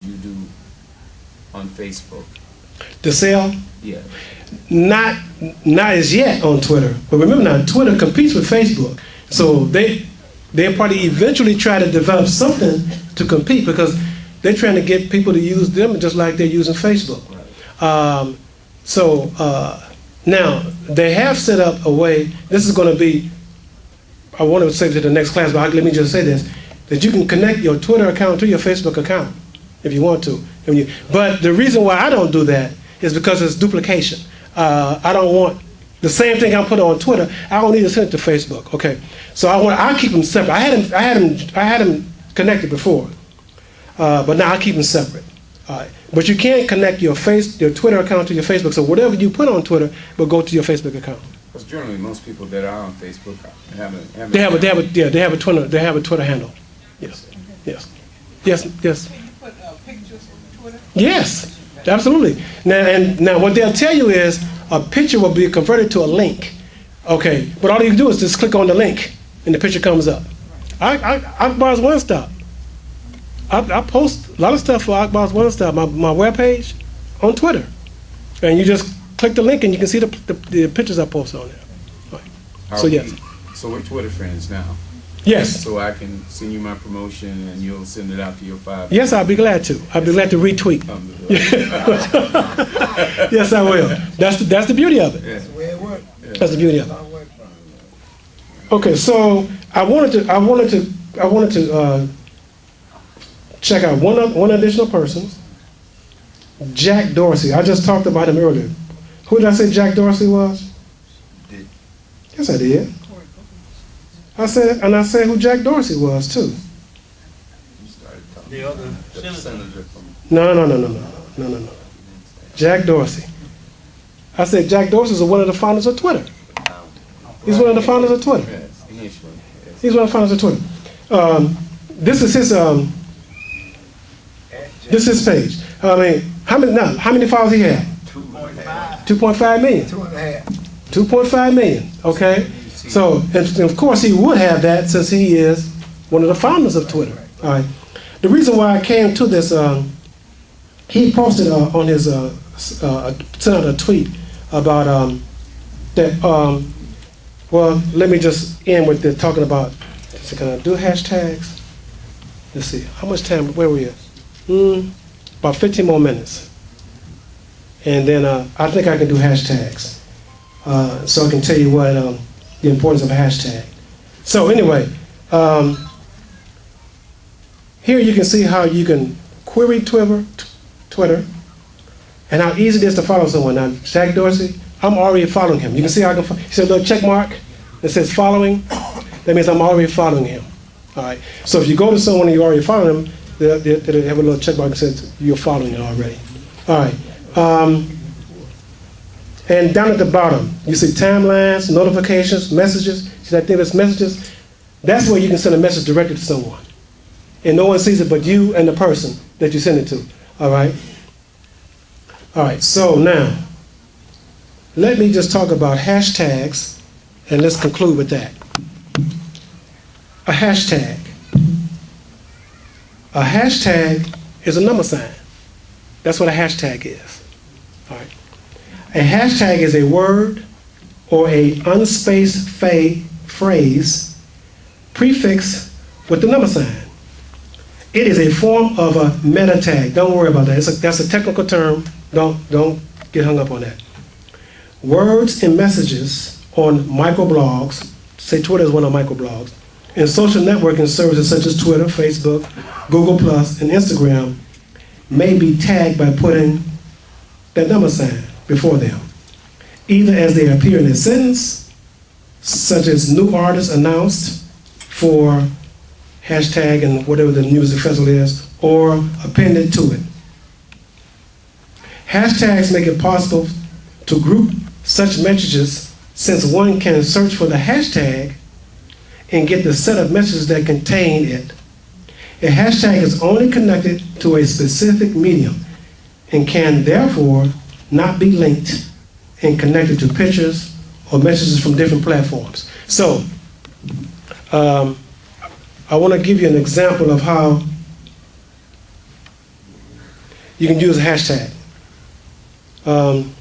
you do on Facebook? To sell? Yeah. Not as yet on Twitter. But remember now, Twitter competes with Facebook. So they'll probably eventually try to develop something to compete, because they're trying to get people to use them just like they're using Facebook. Now, they have set up a way, this is going to be, I want to say to the next class, but let me just say this, that you can connect your Twitter account to your Facebook account if you want to. But the reason why I don't do that is because it's duplication. I don't want the same thing I put on Twitter. I don't need to send it to Facebook. Okay, so I keep them separate. I had them connected before, but now I keep them separate. But you can't connect your Twitter account to your Facebook. So whatever you put on Twitter will go to your Facebook account. Because generally, most people that are on Facebook they have a Twitter handle. Yes. Can you put pictures on Twitter? Yes, absolutely. Now what they'll tell you is a picture will be converted to a link. Okay, but all you do is just click on the link and the picture comes up. Akbar's One Stop. I post a lot of stuff for Akbar's One Stop, my webpage, on Twitter. And you just click the link and you can see the pictures I post on there. Right. So yes. So we're Twitter friends now. Yes. So I can send you my promotion and you'll send it out to your 5. Yes, I'll be glad to. I'll be glad to retweet. Yes, I will. That's the beauty of it. Yeah. That's the way it works. That's the beauty of it. Okay, so I wanted to check out one additional person, Jack Dorsey. I just talked about him earlier. Who did I say Jack Dorsey was? Did. Yes, I did. I said who Jack Dorsey was too. The other senator from. No. Jack Dorsey. I said Jack Dorsey is one of the founders of Twitter. He's one of the founders of Twitter. He's one of the founders of Twitter. This is his page. I mean, how many followers he had? 2.5 million. 2.5 million. Okay. So, and of course, he would have that since he is one of the founders of Twitter. All right. The reason why I came to this, he posted on his sent out a tweet about that. Well, let me just end with this, talking about. So can I do hashtags? Let's see. How much time? Where we at? About 15 more minutes, and then I think I can do hashtags. So I can tell you what the importance of a hashtag. So anyway, here you can see how you can query Twitter, and how easy it is to follow someone. Now, Jack Dorsey, I'm already following him. You can see how I can. He said a little check mark that says following. That means I'm already following him. All right. So if you go to someone and you already follow him, they'll have a little check mark that says you're following it already. All right. And down at the bottom, you see timelines, notifications, messages. See that thing that's messages? That's where you can send a message directly to someone. And no one sees it but you and the person that you send it to. All right? All right, so now, let me just talk about hashtags, and let's conclude with that. A hashtag. A hashtag is a number sign. That's what a hashtag is. All right. A hashtag is a word or a unspaced phrase prefixed with the number sign. It is a form of a meta tag. Don't worry about that. That's a technical term. Don't get hung up on that. Words and messages on microblogs, say Twitter is one of microblogs, and social networking services such as Twitter, Facebook, Google+, and Instagram may be tagged by putting that number sign before them, either as they appear in a sentence, such as new artists announced for hashtag and whatever the music festival is, or appended to it. Hashtags make it possible to group such messages, since one can search for the hashtag and get the set of messages that contain it. A hashtag is only connected to a specific medium and can therefore not be linked and connected to pictures or messages from different platforms. So, I want to give you an example of how you can use a hashtag. I'm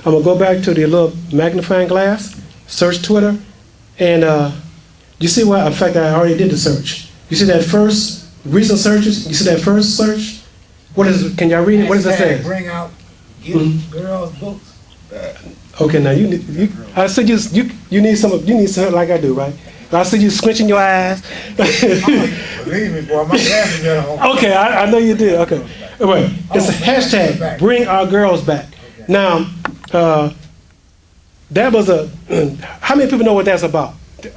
gonna go back to the little magnifying glass, search Twitter, and you see what? In fact, I already did the search. You see that first recent searches? You see that first search? What is it? Can y'all read it? What does it say? Bring out girls' books. Okay, now I see you need something like I do, right? I see you squinching your eyes. Believe me, boy, my glasses are on. Okay, I know you did. Okay, anyway, it's a hashtag. Bring our girls back. Now, that was a. How many people know what that's about?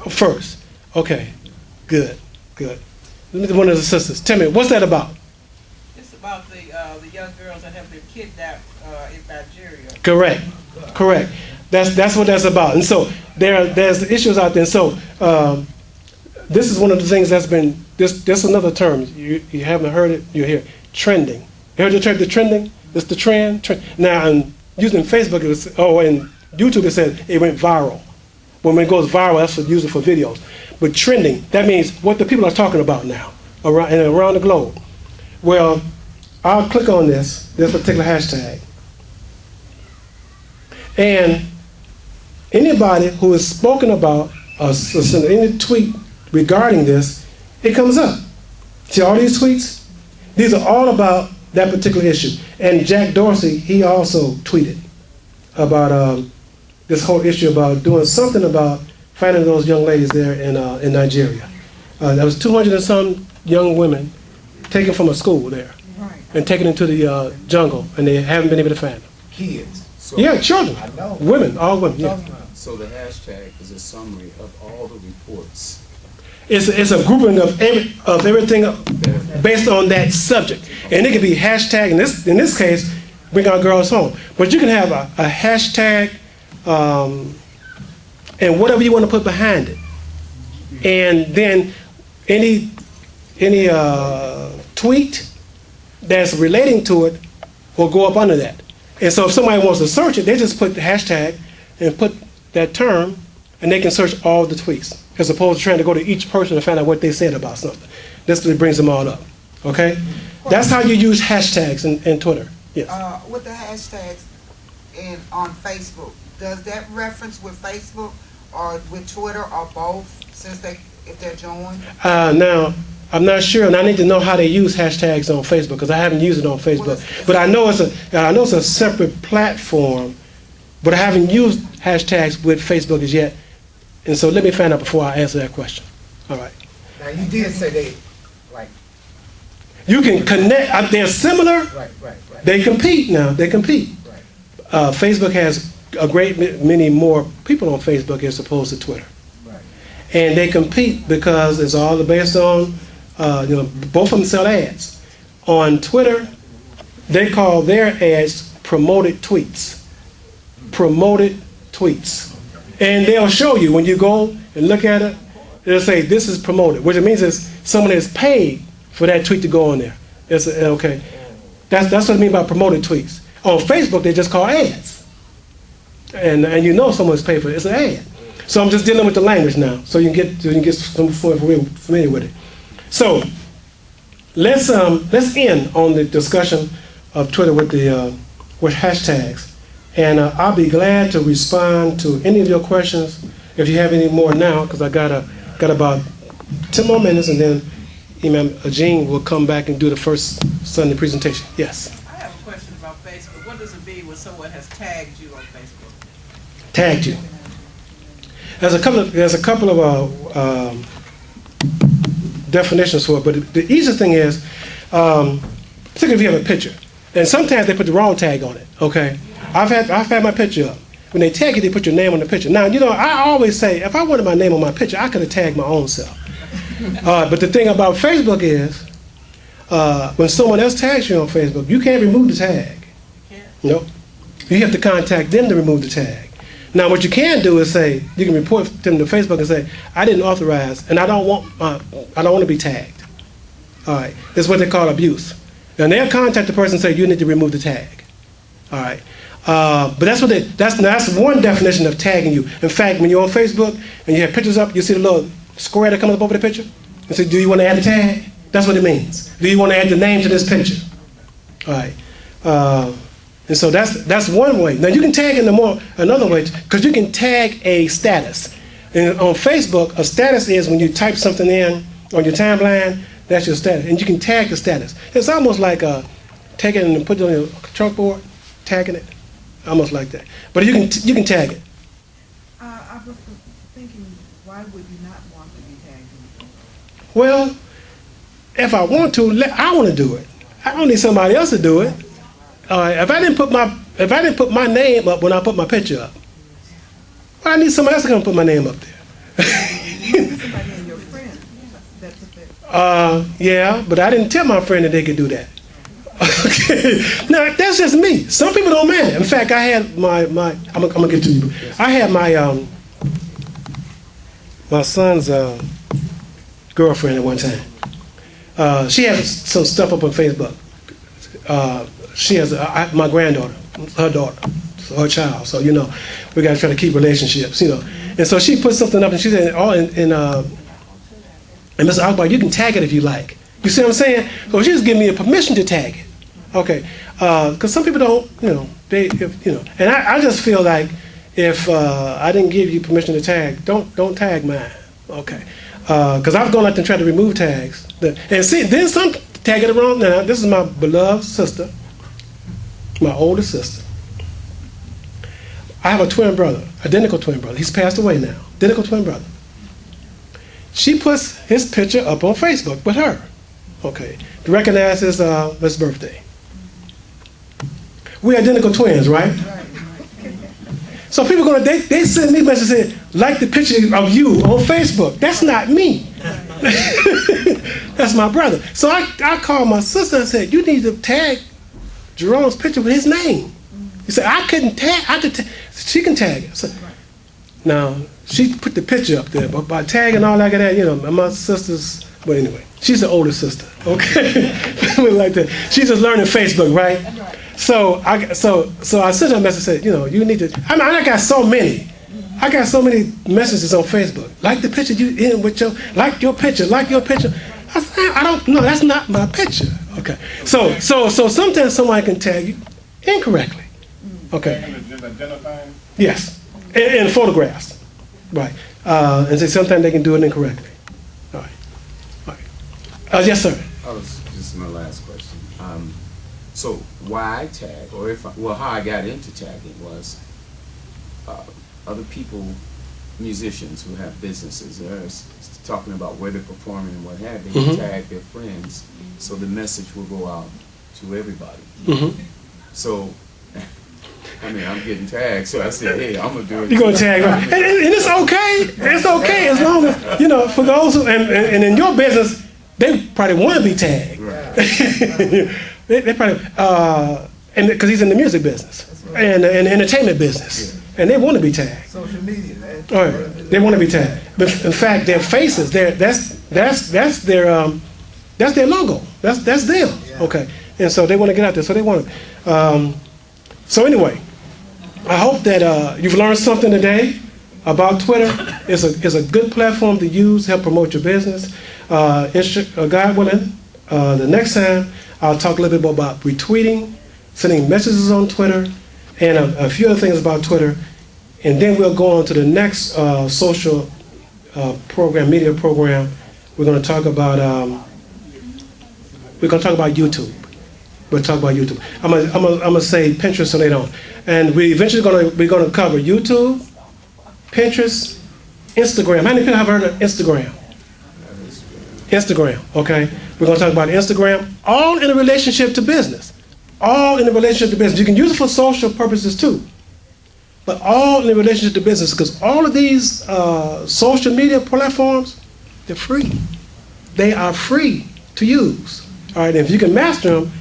First, okay, good. One of the sisters, tell me, what's that about? It's about the young girls that have been kidnapped in Nigeria. Correct. That's what that's about. And so there's issues out there. And so this is one of the things that's been this another term. You haven't heard it. You hear trending. You heard the term the trending? It's the trend. Now, I'm using Facebook. And YouTube it said it went viral. When it goes viral, that's usually for videos. But trending, that means what the people are talking about now around the globe. Well, I'll click on this particular hashtag. And anybody who has spoken about any tweet regarding this, it comes up. See all these tweets? These are all about that particular issue. And Jack Dorsey, he also tweeted about this whole issue about doing something about finding those young ladies there in Nigeria. There was 200 and some young women taken from a school there and taken into the jungle, and they haven't been able to find them. Kids. So, Yeah, children, I know. women, all women. Yeah. so the hashtag is a summary of all the reports. It's a grouping of everything based on that subject, and it could be hashtag. In this case, bring our girls home. But you can have a hashtag and whatever you want to put behind it, and then any tweet that's relating to it will go up under that. And so if somebody wants to search it, they just put the hashtag and put that term, and they can search all the tweets, as opposed to trying to go to each person and find out what they said about something. This really brings them all up. Okay? That's how you use hashtags in Twitter. Yes. With the hashtags on Facebook, does that reference with Facebook or with Twitter or both, if they're joined? Now, I'm not sure, and I need to know how they use hashtags on Facebook because I haven't used it on Facebook. But I know it's a separate platform, but I haven't used hashtags with Facebook as yet. And so let me find out before I answer that question. All right. Now you did say they, like. You can connect. They're similar. Right. They compete now. They compete. Right. Facebook has a great many more people on Facebook as opposed to Twitter. Right. And they compete because it's all based on, both of them sell ads. On Twitter, they call their ads promoted tweets. Promoted tweets. And they'll show you when you go and look at it, it'll say this is promoted, which it means is someone has paid for that tweet to go on there. Okay. That's what I mean by promoted tweets. On Facebook, they just call ads. And you know someone's paid for it. It's an ad. So I'm just dealing with the language now, so you can get some familiar with it. So let's end on the discussion of Twitter with hashtags, and I'll be glad to respond to any of your questions if you have any more now, because I got about 10 more minutes, and then Imam Jean will come back and do the first Sunday presentation. Yes. I have a question about Facebook. What does it mean when someone has tagged you on Facebook? Tagged you. There's a couple of definitions for it, but the easiest thing is, particularly if you have a picture, and sometimes they put the wrong tag on it. Okay, I've had my picture up. When they tag you, they put your name on the picture. Now, I always say, if I wanted my name on my picture, I could have tagged my own self. But the thing about Facebook is, when someone else tags you on Facebook, you can't remove the tag. You can't? Nope. You have to contact them to remove the tag. Now, what you can do is say, you can report them to Facebook and say, I didn't authorize, and I don't want to be tagged. All right. That's what they call abuse. And they'll contact the person and say, you need to remove the tag. All right. But that's one definition of tagging you. In fact, when you're on Facebook and you have pictures up, you see the little square that comes up over the picture, and say, do you want to add a tag? That's what it means. Do you want to add the name to this picture? All right. And so that's one way. Now you can tag in another way, because you can tag a status. And on Facebook, a status is when you type something in on your timeline, that's your status. And you can tag the status. It's almost like taking it and putting it on your chalkboard, tagging it, almost like that. But you can tag it. I was thinking, why would you not want to be tagged? Well, if I want to, I want to do it. I don't need somebody else to do it. If I didn't put my name up when I put my picture up, well, I need somebody else to come put my name up there. Somebody in your friend that put that. Yeah, but I didn't tell my friend that they could do that. Okay. Now that's just me. Some people don't mind. In fact, I had my I'm gonna get to you. I had my son's girlfriend at one time. She had some stuff up on Facebook. She has my granddaughter, her daughter, so her child. So we got to try to keep relationships, And so she put something up, and she said, and Mr. Akbar, you can tag it if you like. You see what I'm saying? So she just gave me a permission to tag it. Okay, because some people don't, and I just feel like if I didn't give you permission to tag, don't tag mine. Okay, because I've gone out and tried to remove tags, and see, then some tag it wrong. Now this is my beloved sister, my older sister. I have a twin brother, identical twin brother. He's passed away now. Identical twin brother. She puts his picture up on Facebook with her. Okay, to recognize his birthday. We're identical twins, right? So people they send me messages saying, like the picture of you on Facebook. That's not me. That's my brother. So I called my sister and said, you need to tag Jerome's picture with his name. He said, I couldn't tag. She can tag it. So, now, she put the picture up there, but by tagging all like that, my sister's, but anyway, she's the older sister, okay? Like that. She's just learning Facebook, right? So I sent her a message and said, you need to, I got so many. I got so many messages on Facebook. Like the picture you in with like your picture. I said, I don't know, that's not my picture. Okay. So sometimes somebody can tag you incorrectly. Okay. Yes. In photographs. Right. And so sometimes they can do it incorrectly. All right. Yes, sir. This is my last question. So why I tag, or how I got into tagging was other people, musicians who have businesses, they're talking about where they're performing and what have they, Mm-hmm. tag their friends, so the message will go out to everybody. Mm-hmm. So, I'm getting tagged, so I said, hey, I'm gonna do it. You're gonna tag, right? And it's okay. It's okay as long as for those who and in your business, they probably want to be tagged. Right. they probably and because he's in the music business and the entertainment business, and they want to be tagged. Social media, man. All right, they want to be tagged. But in fact, their faces, that's their logo. That's them. Yeah. Okay, and so they want to get out there. So they want to. So anyway, I hope that you've learned something today about Twitter. It's a good platform to use, help promote your business. God willing, the next time I'll talk a little bit more about retweeting, sending messages on Twitter, and a few other things about Twitter. And then we'll go on to the next social program, media program. We're going to talk about YouTube. We'll talk about YouTube. I'm gonna say Pinterest later on, and we're gonna cover YouTube, Pinterest, Instagram. How many people have heard of Instagram? Instagram. Okay, we're gonna talk about Instagram, all in a relationship to business. All in a relationship to business. You can use it for social purposes too, but all in a relationship to business, because all of these social media platforms, they're free. They are free to use. All right, and if you can master them,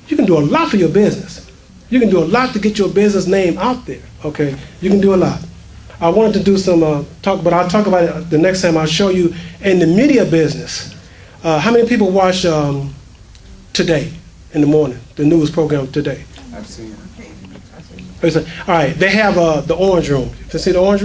you can do a lot for your business. You can do a lot to get your business name out there, okay? You can do a lot. I wanted to do some talk, but I'll talk about it the next time. I'll show you in the media business. How many people watch Today in the morning, the news program Today? I've seen it. All right, they have the Orange Room. You see the Orange Room?